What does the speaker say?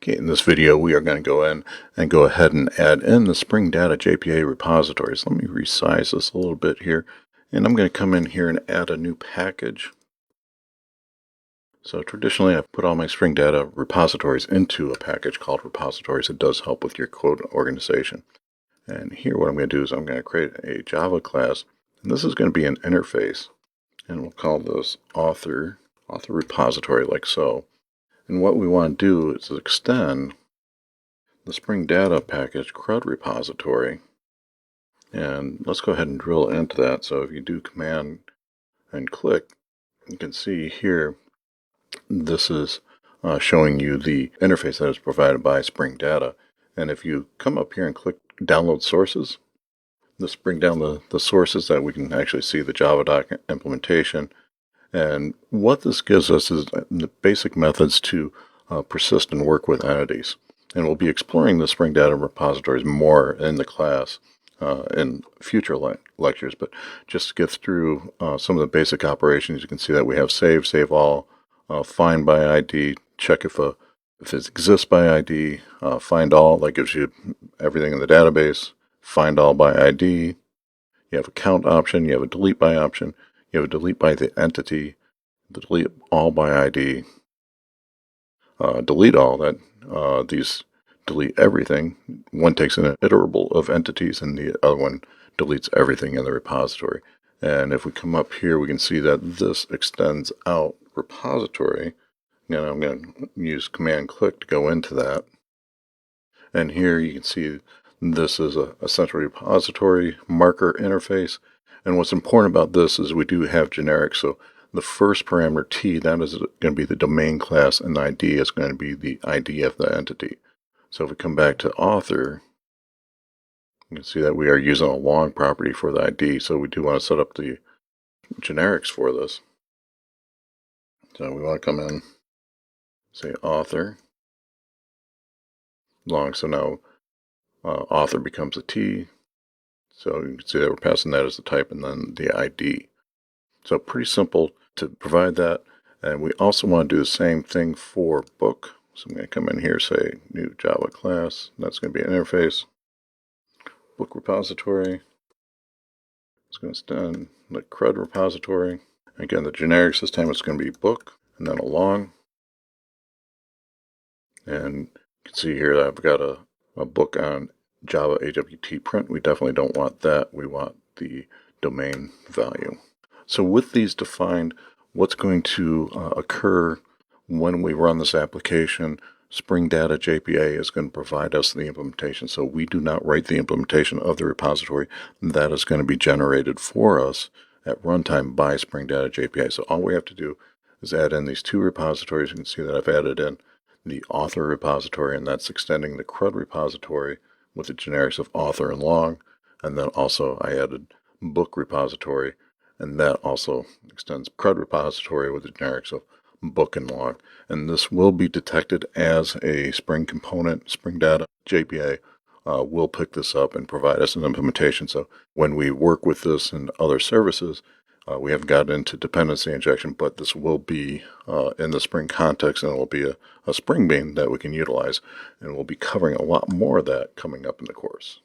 Okay, in this video we are going to go in and go ahead and add in the Spring Data JPA repositories. Let me resize this a little bit here, and I'm going to come in here and add a new package. So traditionally I put all my Spring Data repositories into a package called Repositories. It does help with your code organization. And here what I'm going to do is I'm going to create a Java class, and this is going to be an interface, and we'll call this author repository, like so. And what we want to do is extend the Spring Data package CRUD repository, and let's go ahead and drill into that. So if you do command and click, you can see here this is showing you the interface that is provided by Spring Data. And if you come up here and click download sources, this brings down the sources that we can actually see the Java implementation. And what this gives us is the basic methods to persist and work with entities. And we'll be exploring the Spring Data repositories more in the class in future lectures. But just to get through some of the basic operations, you can see that we have save all, find by ID, check if it exists by ID, find all, that gives you everything in the database, find all by ID. You have a count option, you have a delete by option, you have a delete by the entity, delete all by ID, delete all, that these delete everything. One takes an iterable of entities and the other one deletes everything in the repository. And if we come up here, we can see that this extends out repository. And I'm going to use command click to go into that. And here you can see this is a central repository marker interface. And what's important about this is we do have generics. So the first parameter T, that is going to be the domain class, and the ID is going to be the ID of the entity. So if we come back to author, you can see that we are using a long property for the ID. So we do want to set up the generics for this. So we want to come in, say author, long. So now author becomes a T. So you can see that we're passing that as the type and then the ID. So pretty simple to provide that. And we also want to do the same thing for book. So I'm going to come in here, say new Java class. That's going to be an interface. Book repository. It's going to extend the CRUD repository. Again, the generics this time it's going to be book and then a long. And you can see here that I've got a book on Java AWT print. We definitely don't want that. We want the domain value. So with these defined, what's going to occur when we run this application, Spring Data JPA is going to provide us the implementation. So we do not write the implementation of the repository. That is going to be generated for us at runtime by Spring Data JPA. So all we have to do is add in these two repositories. You can see that I've added in the author repository, and that's extending the CRUD repository with the generics of author and long. And then also I added book repository, and that also extends CRUD repository with the generics of book and long. And this will be detected as a Spring component. Spring Data JPA will pick this up and provide us an implementation. So when we work with this in other services, we haven't gotten into dependency injection, but this will be in the Spring context, and it will be a Spring bean that we can utilize. And we'll be covering a lot more of that coming up in the course.